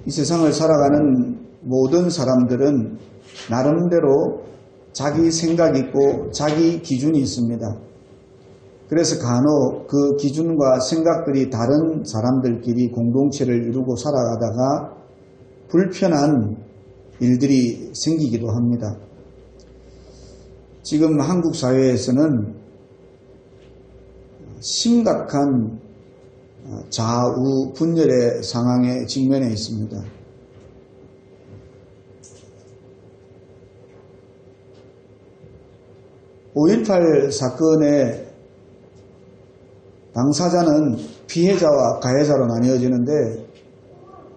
이 세상을 살아가는 모든 사람들은 나름대로 자기 생각이 있고 자기 기준이 있습니다. 그래서 간혹 그 기준과 생각들이 다른 사람들끼리 공동체를 이루고 살아가다가 불편한 일들이 생기기도 합니다. 지금 한국 사회에서는 심각한 좌우 분열의 상황에 직면해 있습니다. (5.18) 사건의 당사자는 피해자와 가해자로 나뉘어지는데,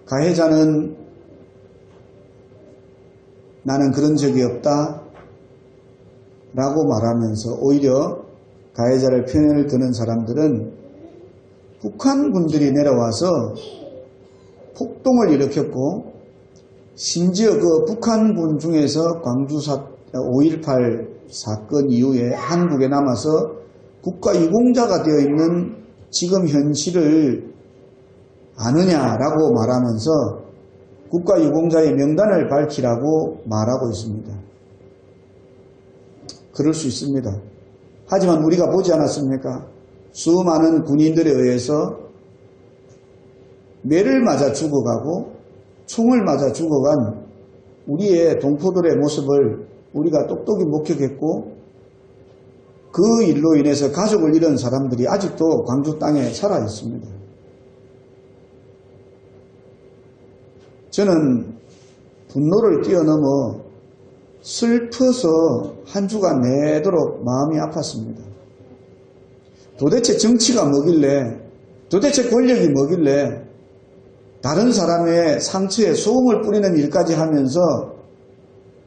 가해자는 나는 그런 적이 없다 라고 말하면서 오히려 가해자를 편을 드는 사람들은 북한군들이 내려와서 폭동을 일으켰고, 심지어 그 북한군 중에서 광주 5.18 사건 이후에 한국에 남아서 국가유공자가 되어 있는 지금 현실을 아느냐라고 말하면서 국가유공자의 명단을 밝히라고 말하고 있습니다. 그럴 수 있습니다. 하지만 우리가 보지 않았습니까? 수많은 군인들에 의해서 매를 맞아 죽어가고 총을 맞아 죽어간 우리의 동포들의 모습을 우리가 똑똑히 목격했고, 그 일로 인해서 가족을 잃은 사람들이 아직도 광주 땅에 살아 있습니다. 저는 분노를 뛰어넘어 슬퍼서 한 주가 내도록 마음이 아팠습니다. 도대체 정치가 뭐길래, 도대체 권력이 뭐길래 다른 사람의 상처에 소금을 뿌리는 일까지 하면서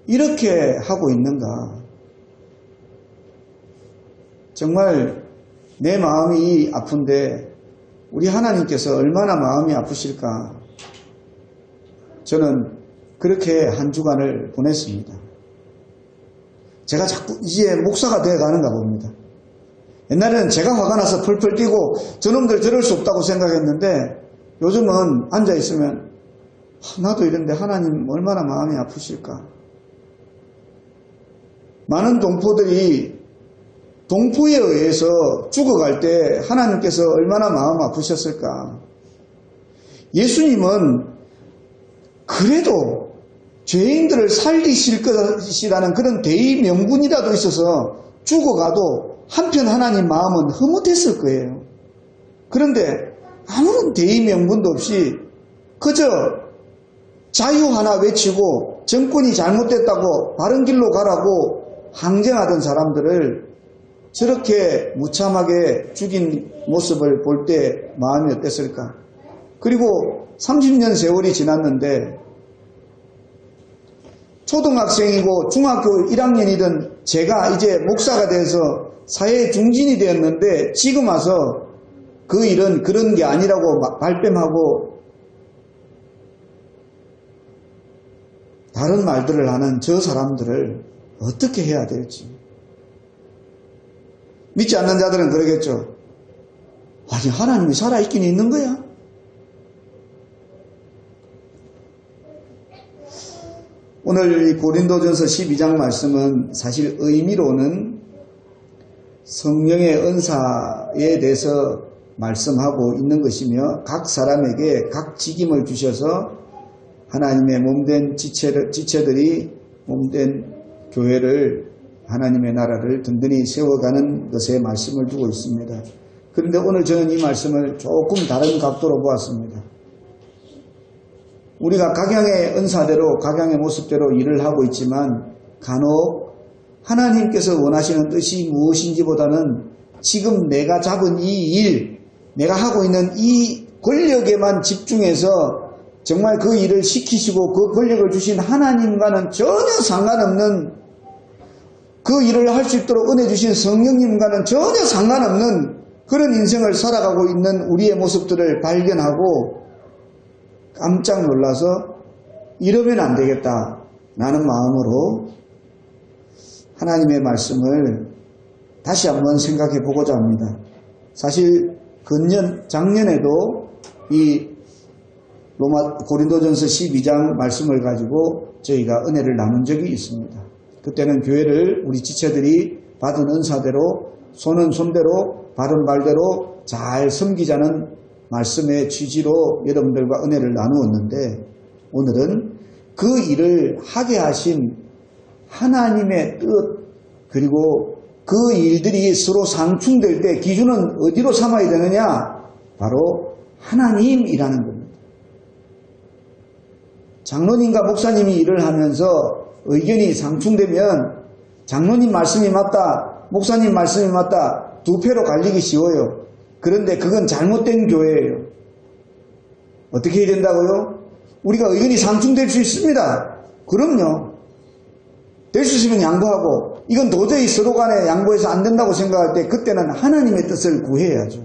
이렇게 하고 있는가. 정말 내 마음이 아픈데 우리 하나님께서 얼마나 마음이 아프실까. 저는 그렇게 한 주간을 보냈습니다. 제가 자꾸 이제 목사가 되어 가는가 봅니다. 옛날에는 제가 화가 나서 펄펄 뛰고 저놈들 저럴 수 없다고 생각했는데, 요즘은 앉아있으면 나도 이런데 하나님 얼마나 마음이 아프실까. 많은 동포들이 동포에 의해서 죽어갈 때 하나님께서 얼마나 마음 아프셨을까. 예수님은 그래도 죄인들을 살리실 것이라는 그런 대의 명분이라도 있어서 죽어가도 한편 하나님 마음은 흐뭇했을 거예요. 그런데 아무런 대의 명분도 없이 그저 자유 하나 외치고 정권이 잘못됐다고 바른 길로 가라고 항쟁하던 사람들을 저렇게 무참하게 죽인 모습을 볼 때 마음이 어땠을까? 그리고 30년 세월이 지났는데 초등학생이고 중학교 1학년이던 제가 이제 목사가 돼서 사회의 중진이 되었는데, 지금 와서 그 일은 그런 게 아니라고 발뺌하고 다른 말들을 하는 저 사람들을 어떻게 해야 될지. 믿지 않는 자들은 그러겠죠. 아니, 하나님이 살아있긴 있는 거야? 오늘 이 고린도전서 12장 말씀은 사실 의미로는 성령의 은사에 대해서 말씀하고 있는 것이며, 각 사람에게 각 직임을 주셔서 하나님의 몸된 지체들이 몸된 교회를, 하나님의 나라를 든든히 세워가는 것에 말씀을 두고 있습니다. 그런데 오늘 저는 이 말씀을 조금 다른 각도로 보았습니다. 우리가 각양의 은사대로 각양의 모습대로 일을 하고 있지만, 간혹 하나님께서 원하시는 뜻이 무엇인지보다는 지금 내가 잡은 이 일, 내가 하고 있는 이 권력에만 집중해서 정말 그 일을 시키시고 그 권력을 주신 하나님과는 전혀 상관없는, 그 일을 할 수 있도록 은혜 주신 성령님과는 전혀 상관없는 그런 인생을 살아가고 있는 우리의 모습들을 발견하고 깜짝 놀라서 이러면 안 되겠다 라는 마음으로 하나님의 말씀을 다시 한번 생각해 보고자 합니다. 사실 작년에도 이 고린도전서 12장 말씀을 가지고 저희가 은혜를 나눈 적이 있습니다. 그때는 교회를 우리 지체들이 받은 은사대로 손은 손대로 발은 발대로 잘 섬기자는 말씀의 취지로 여러분들과 은혜를 나누었는데, 오늘은 그 일을 하게 하신 하나님의 뜻, 그리고 그 일들이 서로 상충될 때 기준은 어디로 삼아야 되느냐? 바로 하나님이라는 겁니다. 장로님과 목사님이 일을 하면서 의견이 상충되면 장로님 말씀이 맞다, 목사님 말씀이 맞다, 두 패로 갈리기 쉬워요. 그런데 그건 잘못된 교회예요. 어떻게 해야 된다고요? 우리가 의견이 상충될 수 있습니다. 그럼요. 될 수 있으면 양보하고, 이건 도저히 서로 간에 양보해서 안 된다고 생각할 때 그때는 하나님의 뜻을 구해야죠.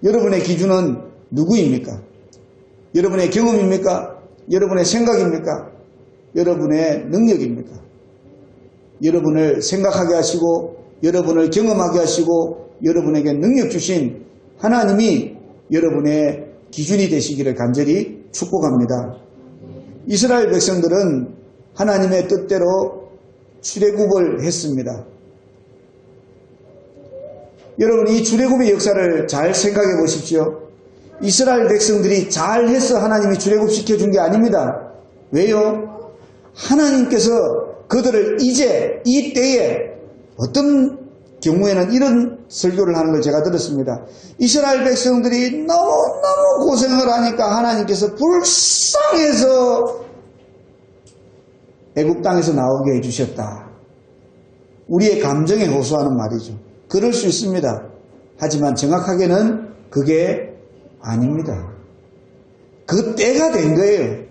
여러분의 기준은 누구입니까? 여러분의 경험입니까? 여러분의 생각입니까? 여러분의 능력입니까? 여러분을 생각하게 하시고, 여러분을 경험하게 하시고, 여러분에게 능력 주신 하나님이 여러분의 기준이 되시기를 간절히 축복합니다. 이스라엘 백성들은 하나님의 뜻대로 출애굽을 했습니다. 여러분, 이 출애굽의 역사를 잘 생각해 보십시오. 이스라엘 백성들이 잘해서 하나님이 출애굽시켜 준 게 아닙니다. 왜요? 하나님께서 그들을 이제 이 때에, 어떤 경우에는 이런 설교를 하는 걸 제가 들었습니다. 이스라엘 백성들이 너무너무 고생을 하니까 하나님께서 불쌍해서 애국 땅에서 나오게 해주셨다. 우리의 감정에 호소하는 말이죠. 그럴 수 있습니다. 하지만 정확하게는 그게 아닙니다. 그 때가 된 거예요.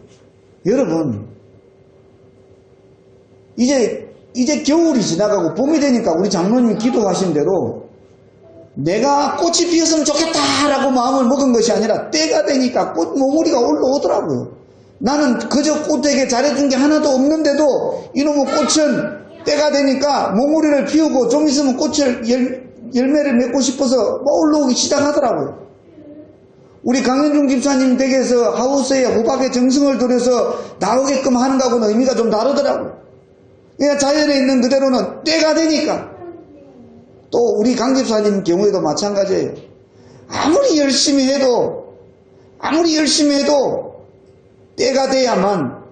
여러분, 이제 겨울이 지나가고 봄이 되니까 우리 장로님이 기도하신 대로 내가 꽃이 피었으면 좋겠다라고 마음을 먹은 것이 아니라 때가 되니까 꽃 몽우리가 올라오더라고요. 나는 그저 꽃에게 잘해준 게 하나도 없는데도 이놈의 꽃은 때가 되니까 몽우리를 피우고 좀 있으면 꽃을 열매를 맺고 싶어서 올라오기 시작하더라고요. 우리 강현중 집사님 댁에서 하우스에 호박에 정성을 들여서 나오게끔 하는 거하고는 의미가 좀 다르더라고요. 그냥 자연에 있는 그대로는 때가 되니까. 또 우리 강 집사님 경우에도 마찬가지예요. 아무리 열심히 해도 때가 돼야만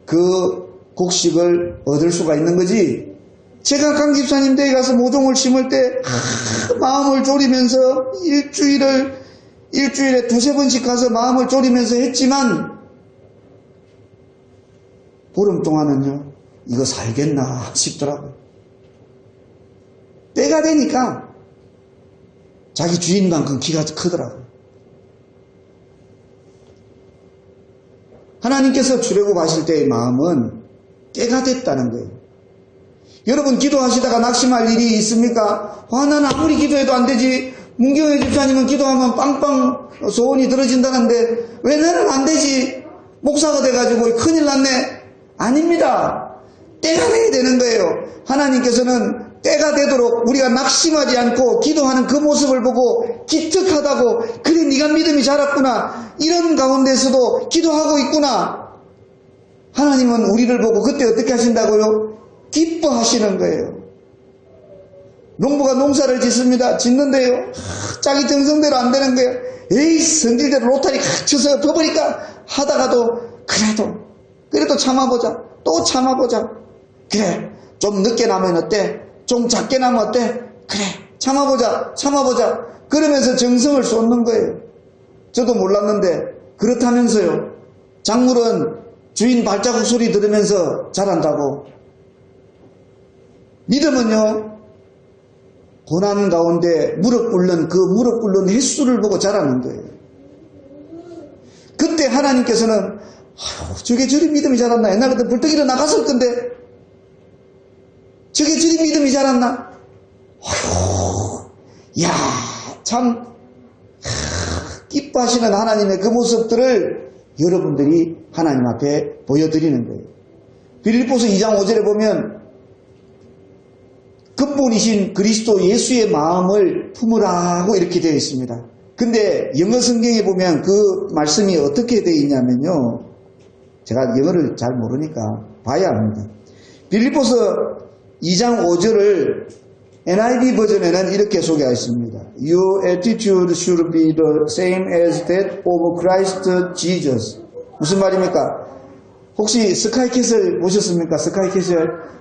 그 곡식을 얻을 수가 있는 거지. 제가 강 집사님 댁에 가서 모종을 심을 때 마음을 졸이면서 일주일에 두세 번씩 가서 마음을 졸이면서 했지만 보름 동안은요, 이거 살겠나 싶더라고요. 때가 되니까 자기 주인만큼 기가 크더라고요. 하나님께서 출애굽하실 때의 마음은 때가 됐다는 거예요. 여러분, 기도하시다가 낙심할 일이 있습니까? 나는 아무리 기도해도 안 되지. 문경회 집사님은 기도하면 빵빵 소원이 들어진다는데 왜 나는 안 되지? 목사가 돼가지고 큰일 났네. 아닙니다. 때가 돼야 되는 거예요. 하나님께서는 때가 되도록 우리가 낙심하지 않고 기도하는 그 모습을 보고 기특하다고, 그래 네가 믿음이 자랐구나, 이런 가운데서도 기도하고 있구나. 하나님은 우리를 보고 그때 어떻게 하신다고요? 기뻐하시는 거예요. 농부가 농사를 짓습니다. 짓는데요, 자기 정성대로 안 되는 거예요. 에이, 성질대로 로타리 쳐서 버버리까 하다가도 그래도 참아보자. 또 참아보자. 그래, 좀 늦게 나면 어때? 좀 작게 나면 어때? 그래, 참아보자. 그러면서 정성을 쏟는 거예요. 저도 몰랐는데 그렇다면서요. 작물은 주인 발자국 소리 들으면서 자란다고. 믿음은요, 고난 가운데 무릎 꿇는 횟수를 보고 자라는 거예요. 그때 하나님께서는 저게 저리 믿음이 자랐나? 옛날 같은 불떡이로 나갔을 건데 저게 저리 믿음이 자랐나? 야, 참 기뻐하시는 하나님의 그 모습들을 여러분들이 하나님 앞에 보여드리는 거예요. 빌립보서 2장 5절에 보면 근본이신 그리스도 예수의 마음을 품으라고 이렇게 되어 있습니다. 근데 영어 성경에 보면 그 말씀이 어떻게 되어 있냐면요. 제가 영어를 잘 모르니까 봐야 합니다. 빌립보서 2장 5절을 NIV 버전에는 이렇게 소개하였습니다. Your attitude should be the same as that of Christ Jesus. 무슨 말입니까? 혹시 스카이캐슬 보셨습니까? 스카이캐슬.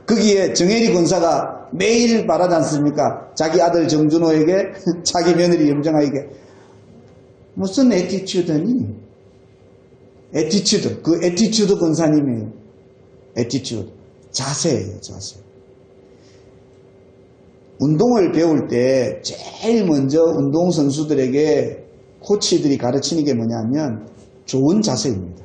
거기에 정혜리 권사가 매일 말하지 않습니까? 자기 아들 정준호에게, 자기 며느리 염정아에게. 무슨 애티튜드니? 애티튜드. 그 애티튜드 권사님이에요. 애티튜드. 자세예요, 자세. 운동을 배울 때 제일 먼저 운동선수들에게 코치들이 가르치는 게 뭐냐면 좋은 자세입니다.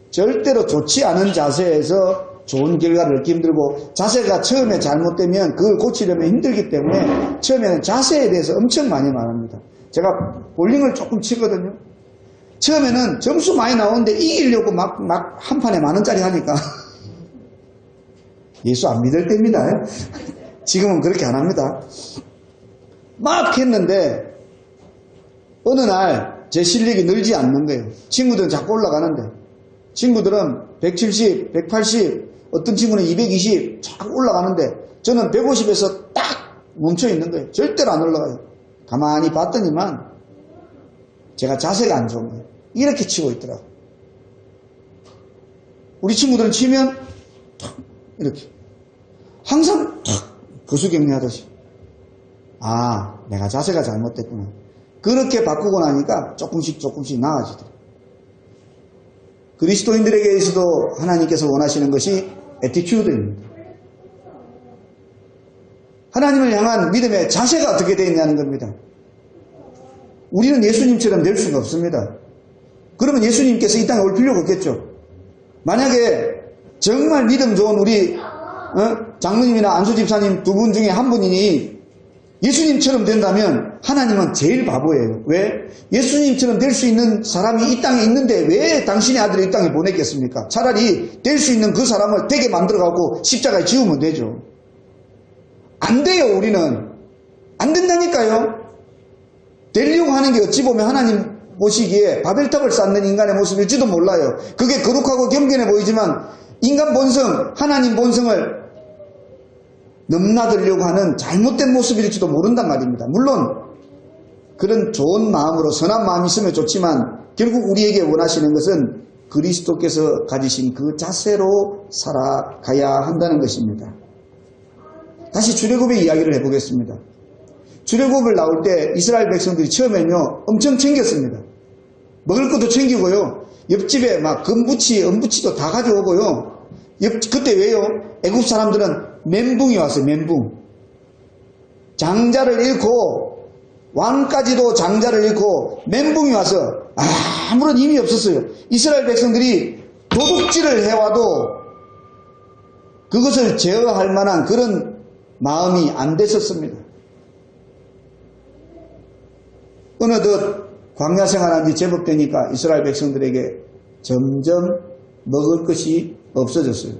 절대로 좋지 않은 자세에서 좋은 결과를 얻기 힘들고 자세가 처음에 잘못되면 그걸 고치려면 힘들기 때문에 처음에는 자세에 대해서 엄청 많이 말합니다. 제가 볼링을 조금 치거든요. 처음에는 점수 많이 나오는데 이기려고 막 한 판에 10,000원짜리 하니까 예수 안 믿을 때입니다. 지금은 그렇게 안 합니다. 막 했는데 어느 날 제 실력이 늘지 않는 거예요. 친구들은 자꾸 올라가는데 친구들은 170, 180, 어떤 친구는 220 자꾸 올라가는데 저는 150에서 딱 멈춰 있는 거예요. 절대로 안 올라가요. 가만히 봤더니만 제가 자세가 안 좋은 거예요. 이렇게 치고 있더라고요. 우리 친구들은 치면 탁 이렇게 항상 탁 거수경례하듯이 아 내가 자세가 잘못됐구나. 그렇게 바꾸고 나니까 조금씩 나아지더라고요. 그리스도인들에게서도 하나님께서 원하시는 것이 애티튜드입니다. 하나님을 향한 믿음의 자세가 어떻게 되어 있냐는 겁니다. 우리는 예수님처럼 될 수가 없습니다. 그러면 예수님께서 이 땅에 올 필요가 없겠죠. 만약에 정말 믿음 좋은 우리 장로님이나 안수 집사님 두 분 중에 한 분이니 예수님처럼 된다면 하나님은 제일 바보예요. 왜? 예수님처럼 될 수 있는 사람이 이 땅에 있는데 왜 당신의 아들을 이 땅에 보냈겠습니까? 차라리 될 수 있는 그 사람을 되게 만들어갖고 십자가에 지우면 되죠. 안 돼요, 우리는. 안 된다니까요. 되려고 하는 게 어찌 보면 하나님 보시기에 바벨탑을 쌓는 인간의 모습일지도 몰라요. 그게 거룩하고 경건해 보이지만 인간 본성, 하나님 본성을 넘나들려고 하는 잘못된 모습일지도 모른단 말입니다. 물론 그런 좋은 마음으로 선한 마음이 있으면 좋지만 결국 우리에게 원하시는 것은 그리스도께서 가지신 그 자세로 살아가야 한다는 것입니다. 다시 출애굽의 이야기를 해보겠습니다. 출애굽을 나올 때 이스라엘 백성들이 처음에는요 엄청 챙겼습니다. 먹을 것도 챙기고요. 옆집에 막 금부치, 은부치도 다 가져오고요. 그때 왜요? 애굽 사람들은 멘붕이 왔어요. 멘붕. 장자를 잃고 왕까지도 장자를 잃고 멘붕이 와서 아무런 힘이 없었어요. 이스라엘 백성들이 도둑질을 해와도 그것을 제어할 만한 그런 마음이 안 됐었습니다. 어느덧 광야 생활한 지 제법 되니까 이스라엘 백성들에게 점점 먹을 것이 없어졌어요.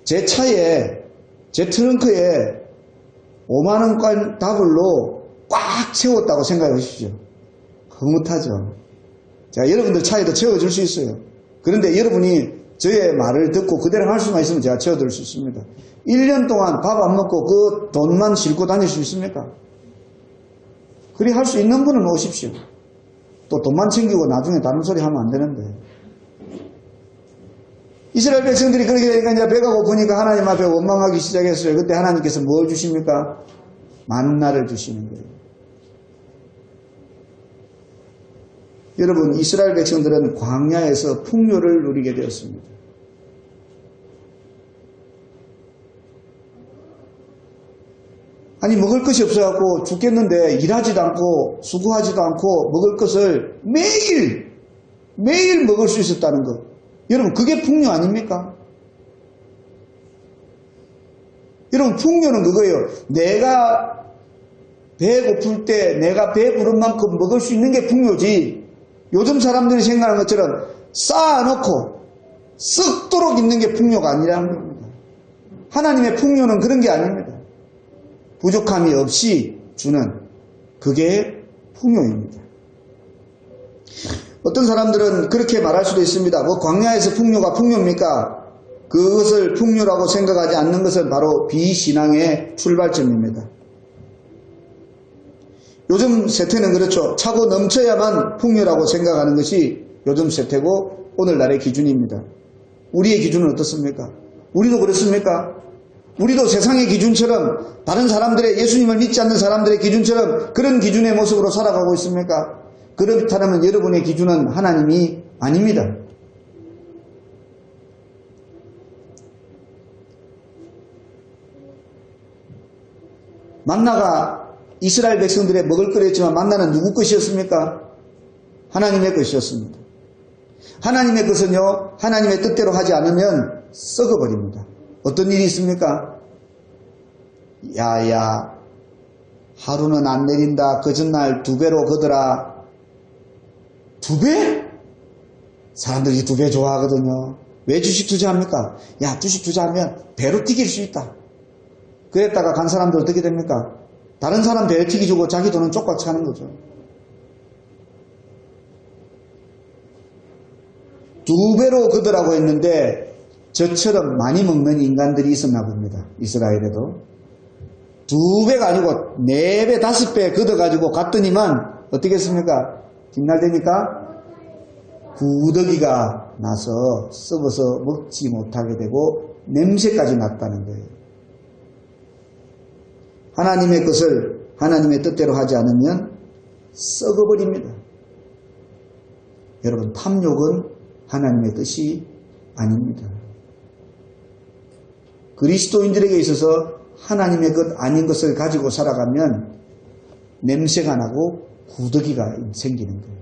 제 차에, 제 트렁크에 50,000원권 다블로 꽉 채웠다고 생각해 보십시오. 흐뭇하죠. 제가 여러분들 차에도 채워줄 수 있어요. 그런데 여러분이 저의 말을 듣고 그대로 할 수만 있으면 제가 채워드릴 수 있습니다. 1년 동안 밥 안 먹고 그 돈만 싣고 다닐 수 있습니까? 그리 할 수 있는 분은 오십시오. 또 돈만 챙기고 나중에 다른 소리 하면 안 되는데. 이스라엘 백성들이 그렇게 되니까 이제 배가 고프니까 하나님 앞에 원망하기 시작했어요. 그때 하나님께서 뭘 주십니까? 만나를 주시는 거예요. 여러분, 이스라엘 백성들은 광야에서 풍요를 누리게 되었습니다. 아니 먹을 것이 없어갖고 죽겠는데 일하지도 않고 수고하지도 않고 먹을 것을 매일 먹을 수 있었다는 것. 여러분 그게 풍요 아닙니까? 여러분 풍요는 그거예요. 내가 배 고플 때 내가 배 부른 만큼 먹을 수 있는 게 풍요지. 요즘 사람들이 생각하는 것처럼 쌓아놓고 썩도록 있는 게 풍요가 아니라는 겁니다. 하나님의 풍요는 그런 게 아닙니다. 부족함이 없이 주는 그게 풍요입니다. 어떤 사람들은 그렇게 말할 수도 있습니다. 뭐 광야에서 풍요가 풍요입니까? 그것을 풍요라고 생각하지 않는 것은 바로 비신앙의 출발점입니다. 요즘 세태는 그렇죠. 차고 넘쳐야만 풍요라고 생각하는 것이 요즘 세태고 오늘날의 기준입니다. 우리의 기준은 어떻습니까? 우리도 그렇습니까? 우리도 세상의 기준처럼 다른 사람들의 예수님을 믿지 않는 사람들의 기준처럼 그런 기준의 모습으로 살아가고 있습니까? 그렇다면 여러분의 기준은 하나님이 아닙니다. 만나가 이스라엘 백성들의 먹을 거였지만 만나는 누구 것이었습니까? 하나님의 것이었습니다. 하나님의 것은요, 하나님의 뜻대로 하지 않으면 썩어버립니다. 어떤 일이 있습니까? 야야, 하루는 안 내린다. 그 전날 2배로 거더라. 2배? 사람들이 2배 좋아하거든요. 왜 주식 투자합니까? 야, 주식 투자하면 배로 튀길 수 있다. 그랬다가 간 사람들 어떻게 됩니까? 다른 사람 배를 튀기주고 자기 돈은 쪽같이 하는 거죠. 2배로 거더라고 했는데 저처럼 많이 먹는 인간들이 있었나 봅니다. 이스라엘에도. 2배가 아니고 4배, 5배 걷어가지고 갔더니만 어떻게 했습니까? 뒷날 되니까 구더기가 나서 썩어서 먹지 못하게 되고 냄새까지 났다는 거예요. 하나님의 것을 하나님의 뜻대로 하지 않으면 썩어버립니다. 여러분, 탐욕은 하나님의 뜻이 아닙니다. 그리스도인들에게 있어서 하나님의 것 아닌 것을 가지고 살아가면 냄새가 나고 구더기가 생기는 거예요.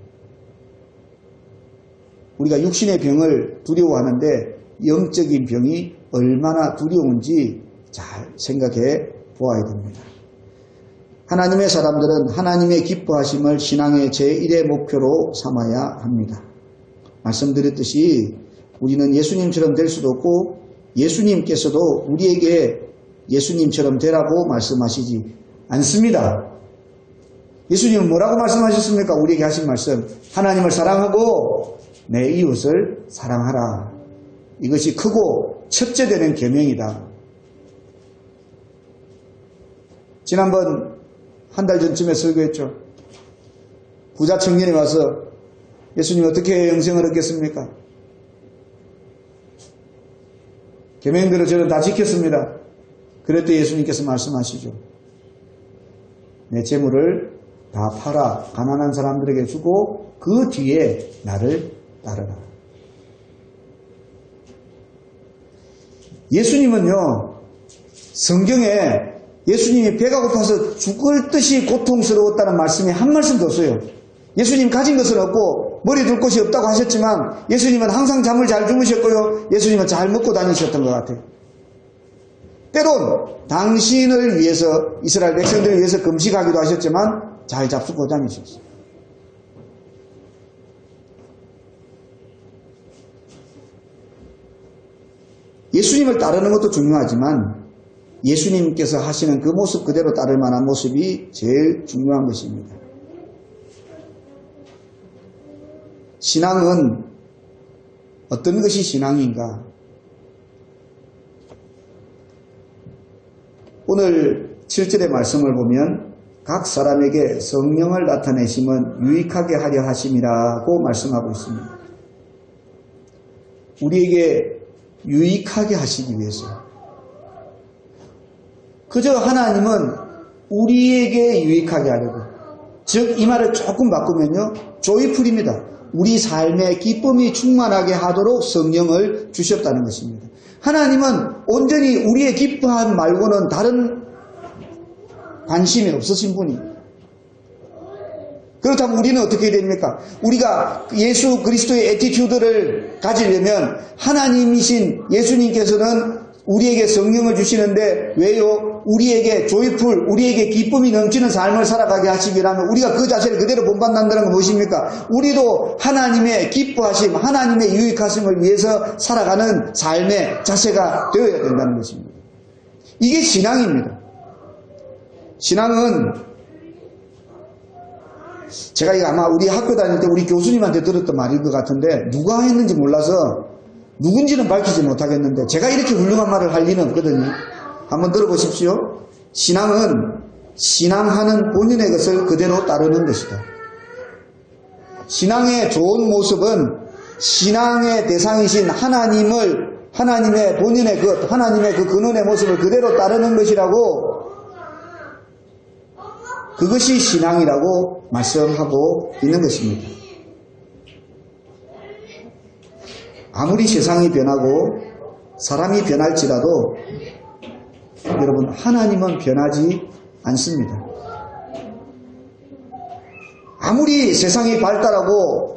우리가 육신의 병을 두려워하는데 영적인 병이 얼마나 두려운지 잘 생각해 보아야 됩니다. 하나님의 사람들은 하나님의 기뻐하심을 신앙의 제1의 목표로 삼아야 합니다. 말씀드렸듯이 우리는 예수님처럼 될 수도 없고 예수님께서도 우리에게 예수님처럼 되라고 말씀하시지 않습니다. 예수님은 뭐라고 말씀하셨습니까? 우리에게 하신 말씀, 하나님을 사랑하고 내 이웃을 사랑하라. 이것이 크고 첫째 되는 계명이다. 지난번 한 달 전쯤에 설교했죠. 부자 청년이 와서 예수님 어떻게 영생을 얻겠습니까? 계명들을 저는 다 지켰습니다. 그랬더니 예수님께서 말씀하시죠. 내 재물을 다 팔아 가난한 사람들에게 주고 그 뒤에 나를 따르라. 예수님은요, 성경에 예수님이 배가 고파서 죽을 듯이 고통스러웠다는 말씀이 한 말씀도 없어요. 예수님 가진 것은 없고 머리 둘 곳이 없다고 하셨지만 예수님은 항상 잠을 잘 주무셨고요. 예수님은 잘 먹고 다니셨던 것 같아요. 때론 당신을 위해서, 이스라엘 백성들을 위해서 금식하기도 하셨지만 잘 잡수고 다니셨어요. 예수님을 따르는 것도 중요하지만 예수님께서 하시는 그 모습 그대로 따를 만한 모습이 제일 중요한 것입니다. 신앙은 어떤 것이 신앙인가? 오늘 7절의 말씀을 보면 각 사람에게 성령을 나타내심은 유익하게 하려 하심이라고 말씀하고 있습니다. 우리에게 유익하게 하시기 위해서. 그저 하나님은 우리에게 유익하게 하려고. 즉, 이 말을 조금 바꾸면요, 조이풀입니다. 우리 삶의 기쁨이 충만하게 하도록 성령을 주셨다는 것입니다. 하나님은 온전히 우리의 기뻐함 말고는 다른 관심이 없으신 분입니다. 그렇다면 우리는 어떻게 됩니까? 우리가 예수 그리스도의 애티튜드를 가지려면 하나님이신 예수님께서는 우리에게 성령을 주시는데 왜요? 우리에게 조이풀, 우리에게 기쁨이 넘치는 삶을 살아가게 하시기 위하면 우리가 그 자세를 그대로 본받는다는 건 무엇입니까? 우리도 하나님의 기뻐하심, 하나님의 유익하심을 위해서 살아가는 삶의 자세가 되어야 된다는 것입니다. 이게 신앙입니다. 신앙은 제가 이거 아마 우리 학교 다닐 때 우리 교수님한테 들었던 말일 것 같은데 누가 했는지 몰라서 누군지는 밝히지 못하겠는데 제가 이렇게 훌륭한 말을 할 리는 없거든요. 한번 들어보십시오. 신앙은 신앙하는 본인의 것을 그대로 따르는 것이다. 신앙의 좋은 모습은 신앙의 대상이신 하나님의 본인의 것, 하나님의 그 근원의 모습을 그대로 따르는 것이라고, 그것이 신앙이라고 말씀하고 있는 것입니다. 아무리 세상이 변하고 사람이 변할지라도 여러분, 하나님은 변하지 않습니다. 아무리 세상이 발달하고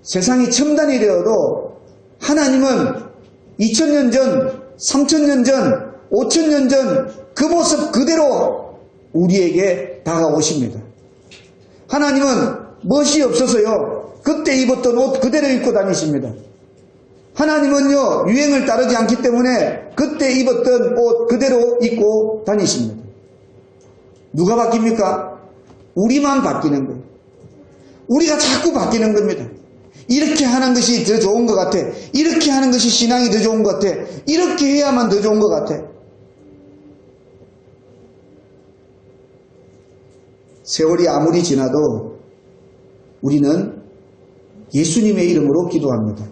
세상이 첨단이 되어도 하나님은 2000년 전, 3000년 전, 5000년 전 그 모습 그대로 우리에게 다가오십니다. 하나님은 멋이 없어서요, 그때 입었던 옷 그대로 입고 다니십니다. 하나님은요, 유행을 따르지 않기 때문에 그때 입었던 옷 그대로 입고 다니십니다. 누가 바뀝니까? 우리만 바뀌는 거예요. 우리가 자꾸 바뀌는 겁니다. 이렇게 하는 것이 더 좋은 것 같아. 이렇게 하는 것이 신앙이 더 좋은 것 같아. 이렇게 해야만 더 좋은 것 같아. 세월이 아무리 지나도 우리는 예수님의 이름으로 기도합니다.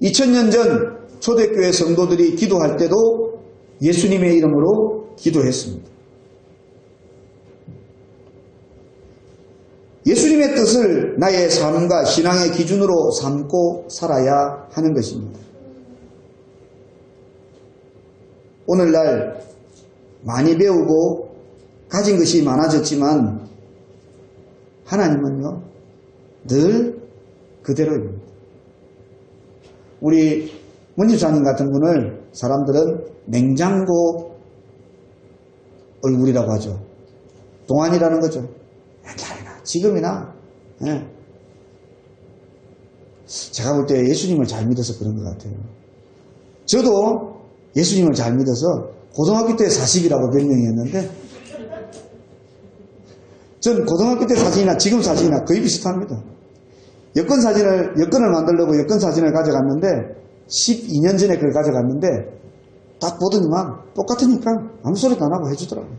2000년 전 초대교회 성도들이 기도할 때도 예수님의 이름으로 기도했습니다. 예수님의 뜻을 나의 삶과 신앙의 기준으로 삼고 살아야 하는 것입니다. 오늘날 많이 배우고 가진 것이 많아졌지만 하나님은요, 늘 그대로입니다. 우리 문집사님 같은 분을 사람들은 냉장고 얼굴이라고 하죠. 동안이라는 거죠. 옛날이나 지금이나. 예. 제가 볼 때 예수님을 잘 믿어서 그런 것 같아요. 저도 예수님을 잘 믿어서 고등학교 때 40이라고 변명했는데 전 고등학교 때 사진이나 지금 사진이나 거의 비슷합니다. 여권을 만들려고 여권 사진을 가져갔는데 12년 전에 그걸 가져갔는데 딱 보더니만 똑같으니까 아무 소리도 안 하고 해주더라고요.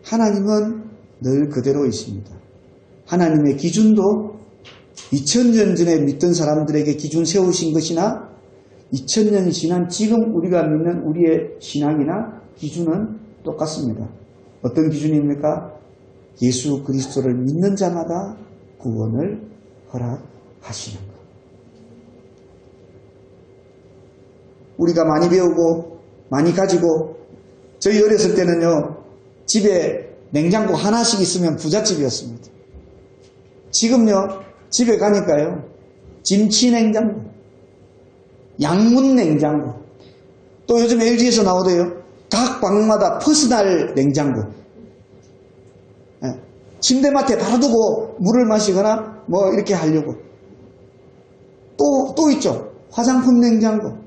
하나님은 늘 그대로이십니다. 하나님의 기준도 2000년 전에 믿던 사람들에게 기준 세우신 것이나 2000년이 지난 지금 우리가 믿는 우리의 신앙이나 기준은 똑같습니다. 어떤 기준입니까? 예수 그리스도를 믿는 자마다 구원을 허락하시는 것. 우리가 많이 배우고 많이 가지고, 저희 어렸을 때는요, 집에 냉장고 하나씩 있으면 부잣집이었습니다. 지금요, 집에 가니까요, 김치 냉장고, 양문 냉장고, 또 요즘 LG에서 나오대요, 각 방마다 퍼스널 냉장고. 침대맡에 바로 두고 물을 마시거나 뭐 이렇게 하려고. 또 있죠. 화장품 냉장고,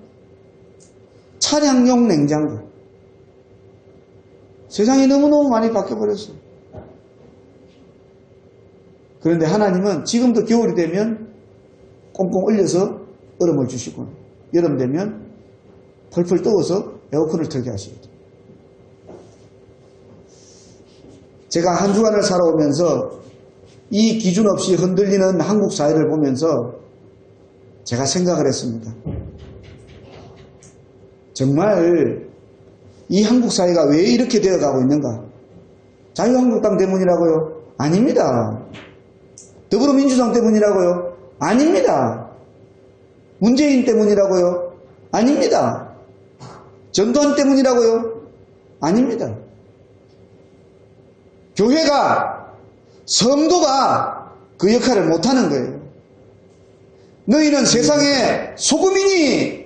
차량용 냉장고. 세상이 너무너무 많이 바뀌어버렸어요. 그런데 하나님은 지금도 겨울이 되면 꽁꽁 얼려서 얼음을 주시고, 여름 되면 펄펄 떠워서 에어컨을 틀게 하시거든요. 제가 한 주간을 살아오면서 이 기준 없이 흔들리는 한국 사회를 보면서 제가 생각을 했습니다. 정말 이 한국 사회가 왜 이렇게 되어가고 있는가? 자유한국당 때문이라고요? 아닙니다. 더불어민주당 때문이라고요? 아닙니다. 문재인 때문이라고요? 아닙니다. 전두환 때문이라고요? 아닙니다. 교회가, 성도가 그 역할을 못하는 거예요. 너희는 세상의 소금이니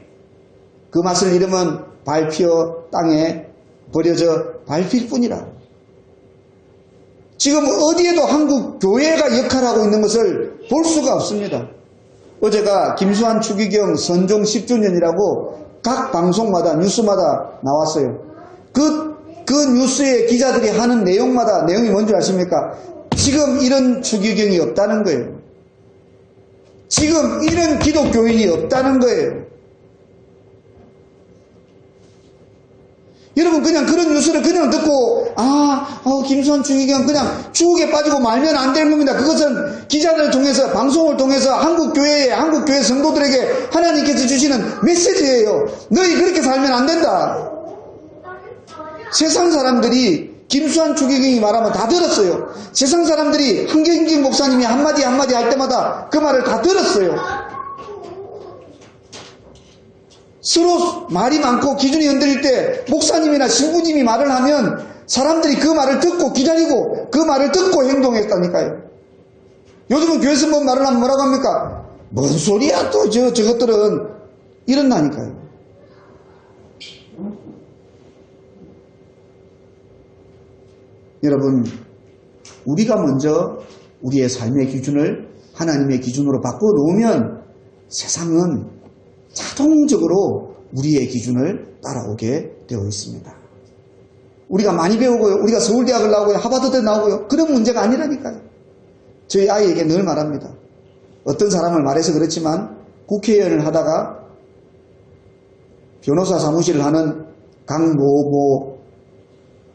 그 맛을 잃으면 밟혀 땅에 버려져 밟힐 뿐이라. 지금 어디에도 한국 교회가 역할하고 있는 것을 볼 수가 없습니다. 어제가 김수환 추기경 선종 10주년이라고 각 방송마다 뉴스마다 나왔어요. 그 뉴스에 기자들이 하는 내용마다 내용이 뭔지 아십니까? 지금 이런 추기경이 없다는 거예요. 지금 이런 기독교인이 없다는 거예요. 여러분 그냥 그런 뉴스를 그냥 듣고 김수환 추기경 그냥 추억에 빠지고 말면 안 되는 겁니다. 그것은 기자들을 통해서 방송을 통해서 한국교회 성도들에게 하나님께서 주시는 메시지예요. 너희 그렇게 살면 안 된다. 세상 사람들이 김수환 추기경이 말하면 다 들었어요. 세상 사람들이 한경진 목사님이 한마디 할 때마다 그 말을 다 들었어요. 서로 말이 많고 기준이 흔들릴 때 목사님이나 신부님이 말을 하면 사람들이 그 말을 듣고 기다리고 그 말을 듣고 행동했다니까요. 요즘은 교회에서 뭐 말을 하면 뭐라고 합니까? 뭔 소리야 또 저것들은 이런다니까요. 여러분 우리가 먼저 우리의 삶의 기준을 하나님의 기준으로 바꿔놓으면 세상은 자동적으로 우리의 기준을 따라오게 되어 있습니다. 우리가 많이 배우고요. 우리가 서울대학을 나오고요. 하버드대 나오고요. 그런 문제가 아니라니까요. 저희 아이에게 늘 말합니다. 어떤 사람을 말해서 그렇지만 국회의원을 하다가 변호사 사무실을 하는 강모모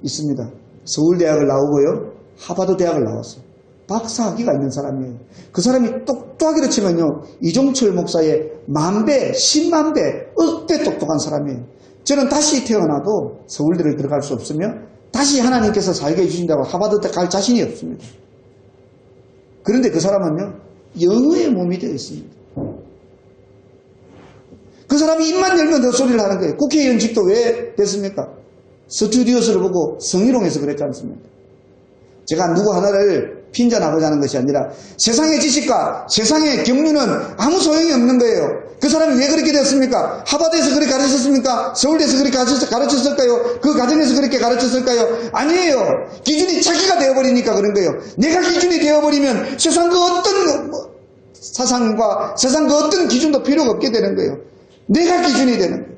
있습니다. 서울대학을 나오고요. 하버드대학을 나왔어요. 박사학위가 있는 사람이에요. 그 사람이 똑똑하기로 치면요. 이종철 목사의 10,000배, 100,000배, 억배 똑똑한 사람이에요. 저는 다시 태어나도 서울대를 들어갈 수 없으며 다시 하나님께서 살게 해주신다고 하버드대 갈 자신이 없습니다. 그런데 그 사람은요. 영어의 몸이 되어 있습니다. 그 사람이 입만 열면 헛소리를 하는 거예요. 국회의원직도 왜 됐습니까? 스튜디오스를 보고 성희롱해서 그랬지 않습니까? 제가 누구 하나를 핀잔하고자 하는 것이 아니라 세상의 지식과 세상의 경륜은 아무 소용이 없는 거예요. 그 사람이 왜 그렇게 됐습니까? 하버드에서 그렇게 가르쳤습니까? 서울대에서 그렇게 가르쳤을까요? 그 과정에서 그렇게 가르쳤을까요? 아니에요. 기준이 자기가 되어버리니까 그런 거예요. 내가 기준이 되어버리면 세상 그 어떤 사상과 세상 그 어떤 기준도 필요가 없게 되는 거예요. 내가 기준이 되는 거예요.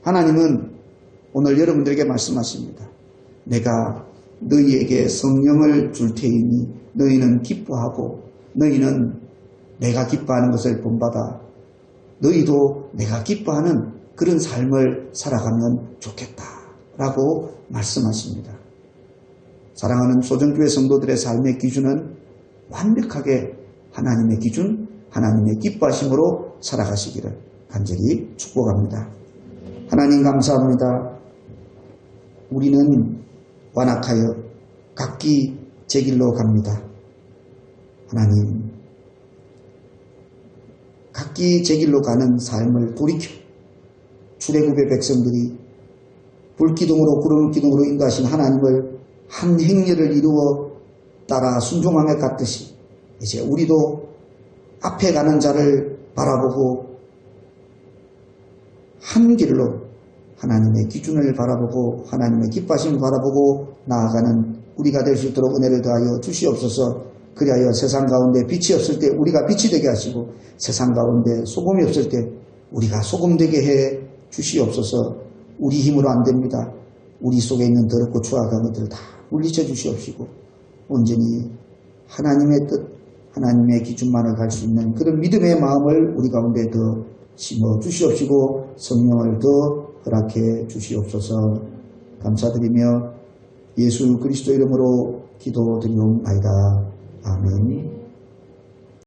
하나님은 오늘 여러분들에게 말씀하십니다. 내가 너희에게 성령을 줄 테이니 너희는 기뻐하고 너희는 내가 기뻐하는 것을 본받아 너희도 내가 기뻐하는 그런 삶을 살아가면 좋겠다라고 말씀하십니다. 사랑하는 소정교회 성도들의 삶의 기준은 완벽하게 하나님의 기준, 하나님의 기뻐하심으로 살아가시기를 간절히 축복합니다. 하나님 감사합니다. 우리는 완악하여 각기 제 길로 갑니다. 하나님, 각기 제 길로 가는 삶을 돌이켜 출애굽의 백성들이 불기둥으로 구름기둥으로 인도하신 하나님을 한 행렬을 이루어 따라 순종함에 갔듯이 이제 우리도 앞에 가는 자를 바라보고 한 길로 하나님의 기준을 바라보고 하나님의 기뻐하심을 바라보고 나아가는 우리가 될 수 있도록 은혜를 더하여 주시옵소서. 그리하여 세상 가운데 빛이 없을 때 우리가 빛이 되게 하시고 세상 가운데 소금이 없을 때 우리가 소금 되게 해 주시옵소서. 우리 힘으로 안 됩니다. 우리 속에 있는 더럽고 추악한 것들을 다 물리쳐 주시옵시고 온전히 하나님의 뜻, 하나님의 기준만을 갈 수 있는 그런 믿음의 마음을 우리 가운데 더 심어 주시옵시고 성령을 더 허락해 주시옵소서. 감사드리며 예수 그리스도 이름으로 기도드리옵나이다. 아멘.